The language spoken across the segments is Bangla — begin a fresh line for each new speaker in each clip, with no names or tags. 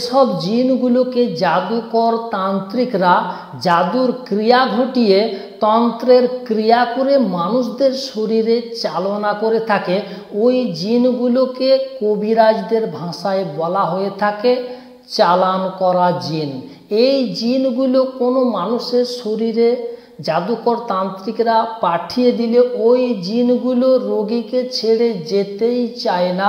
সব জিনগুলোকে জাদুকর তান্ত্রিকরা জাদুর ক্রিয়া ঘটিয়ে তন্ত্রের ক্রিয়া করে মানুষদের শরীরে চালনা করে থাকে, ওই জিনগুলোকে কবিরাজদের ভাষায় বলা হয়ে থাকে চালান করা জিন। এই জিনগুলো কোনো মানুষের শরীরে জাদুকর তান্ত্রিকরা পাঠিয়ে দিলে ওই জিনগুলো রোগীকে ছেড়ে যেতেই চায় না।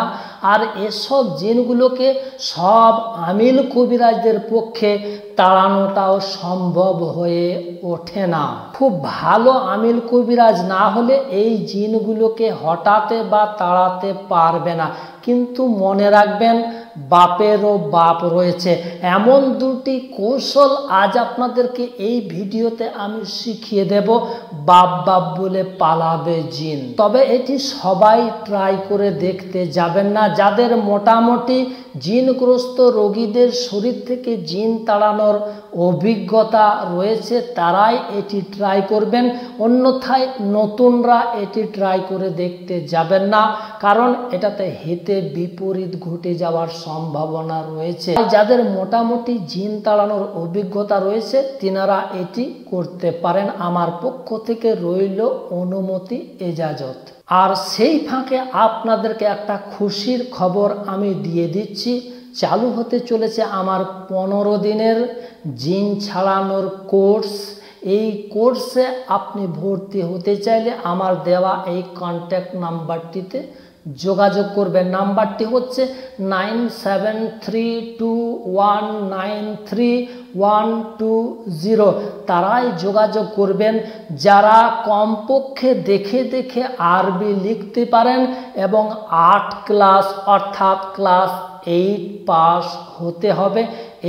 আর এসব জিনগুলোকে সব আমিল কবিরাজদের পক্ষে তাড়ানোটাও সম্ভব হয়ে ওঠে না। খুব ভালো আমিল কবিরাজ না হলে এই জিনগুলোকে হটাতে বা তাড়াতে পারবে না। কিন্তু মনে রাখবেন, বাপেরও বাপ রয়েছে। এমন দুটি কৌশল আজ আপনাদেরকে এই ভিডিওতে আমি শিখিয়ে দেব, বাপ বাপ বলে পালাবে জিন। তবে এটি সবাই ট্রাই করে দেখতে যাবেন না। যাদের মোটামুটি জিনগ্রস্ত রোগীদের শরীর থেকে জিন তাড়ানোর অভিজ্ঞতা রয়েছে তারাই এটি ট্রাই করবেন, অন্যথায় নতুনরা এটি ট্রাই করে দেখতে যাবেন না, কারণ এটাতে হিতে বিপরীত ঘটে যাওয়ার সম্ভাবনা রয়েছে। যাদের মোটামুটি জিন তাড়ানোর অভিজ্ঞতা রয়েছে তিনারা এটি করতে পারেন। আমার পক্ষ থেকে রইল অনুমতি, এজাজত। আর সেই ফাঁকে আপনাদেরকে একটা খুশির খবর আমি দিয়ে দিচ্ছি, চালু হতে চলেছে আমার 15 দিনের জিন ছাড়ানোর কোর্স। এই কোর্সে আপনি ভর্তি হতে চাইলে আমার দেওয়া এই কন্ট্যাক্ট নাম্বারটিতে যোগাযোগ করবেন। নাম্বারটি হচ্ছে 9732193120। তারাই যোগাযোগ করবেন যারা কমপক্ষে দেখে দেখে আরবি লিখতে পারেন এবং 8 ক্লাস অর্থাৎ ক্লাস 8 পাস হতে হবে।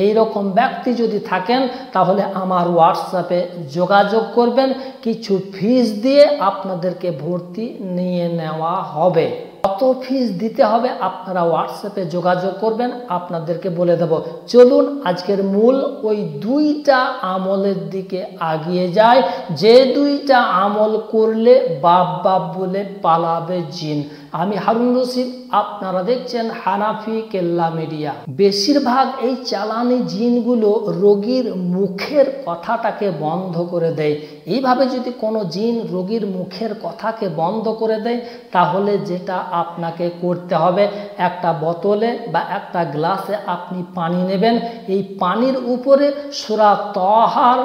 এই রকম ব্যক্তি যদি থাকেন তাহলে আমার হোয়াটসঅ্যাপে যোগাযোগ করবেন, কিছু ফিস দিয়ে আপনাদেরকে ভর্তি নিয়ে নেওয়া হবে। কত ফিস দিতে হবে আপনারা হোয়াটসঅ্যাপে যোগাযোগ করবেন, আপনাদেরকে বলে দেব। চলুন আজকের মূল ওই 2টা আমলের দিকে আগিয়ে যায়, যে 2টা আমল করলে বাপ বাপ বলে পালাবে জিন। আমি হারুন রশিদ, আপনারা দেখছেন হানাফি কেল্লা মিডিয়া। বেশিরভাগ এই চালানি জিনগুলো রোগীর মুখের কথাটাকে বন্ধ করে দেয়। এইভাবে যদি কোনো জিন রোগীর মুখের কথাকে বন্ধ করে দেয় তাহলে যেটা আপনাকে করতে হবে, একটা বোতলে বা একটা গ্লাসে আপনি পানি নেবেন। এই পানির উপরে সূরা তাহার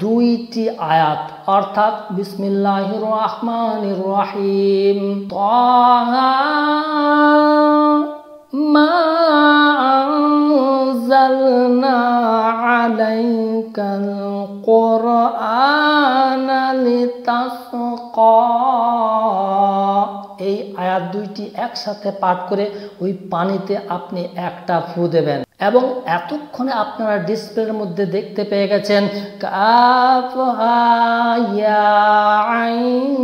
2টি আয়াত অর্থাৎ বিসমিল্লাহির রহমানির রহিম, তাহা মা আনজালনা আলাইকাল কুরআনা লিতাশকা। এই আয়াত 2টি একসাথে পাঠ করে ওই পানিতে আপনি একটা ফু দেবেন এবং এতক্ষণে আপনারা ডিসপ্লের মধ্যে দেখতে পেয়ে গেছেন কাফ হা ইয়া আইন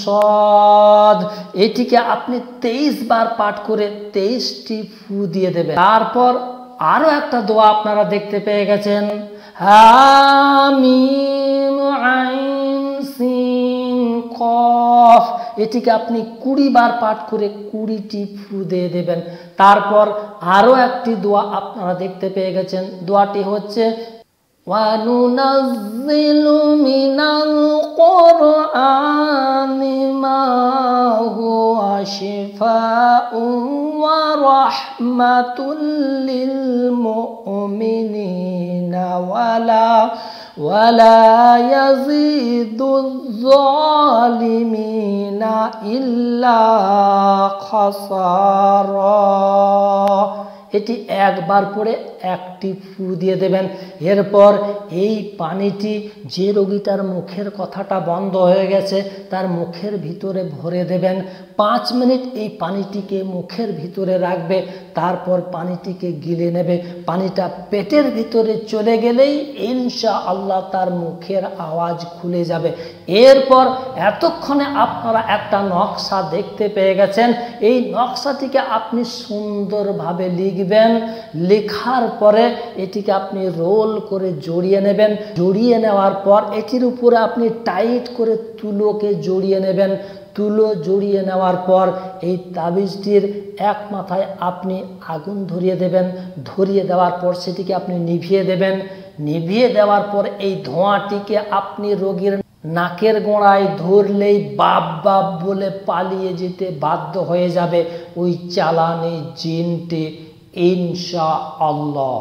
সাদ। এটিকে আপনি 23 বার পাঠ করে 23টি ফু দিয়ে দেবেন। তারপর আরো একটা দোয়া আপনারা দেখতে পেয়ে গেছেন, হামিম আইন সিন কফ। এটিকে আপনি 20 বার পাঠ করে 20টি ফু দিয়ে দেবেন। তারপর আরো একটি দোয়া আপনারা দেখতে পেয়ে গেছেন, দোয়াটি হচ্ছে ওয়ানুনাজ্জিলু মিনাল কুরআনি মা হুয়া শিফাউন ওয়া রাহমাতুল লিল মুমিনিনা ওয়ালা ইয়াজিদুয যালিমিনা ইল্লা খাসারা। এটি একবার পরে একটি ফু দিয়ে দেবেন। এরপর এই পানিটি যে রোগীটার মুখের কথাটা বন্ধ হয়ে গেছে তার মুখের ভিতরে ভরে দেবেন। 5 মিনিট এই পানিটিকে মুখের ভিতরে রাখবে, তারপর পানিটিকে গিলে নেবে। পানিটা পেটের ভিতরে চলে গেলেই ইনশাআল্লাহ তার মুখের আওয়াজ খুলে যাবে। এরপর এতক্ষণে আপনারা একটা নকশা দেখতে পেয়ে গেছেন। এই নকশাটিকে আপনি সুন্দরভাবে লিখবেন। লেখার পরে এটিকে আপনি রোল করে জড়িয়ে নেবেন। জড়িয়ে নেওয়ার পর এটির উপরে আপনি টাইট করে তুলোকে জড়িয়ে নেবেন। তুলো জড়িয়ে নেওয়ার পর এই তাবিজটির এক মাথায় আপনি আগুন ধরিয়ে দেবেন। ধরিয়ে দেওয়ার পর সেটিকে আপনি নিভিয়ে দেবেন। নিভিয়ে দেওয়ার পর এই ধোঁয়াটিকে আপনি রোগীর নাকের গোড়ায় ধরলেই বাপ বাপ বলে পালিয়ে যেতে বাধ্য হয়ে যাবে ওই চালানি জিনটি, ইনশাআল্লাহ।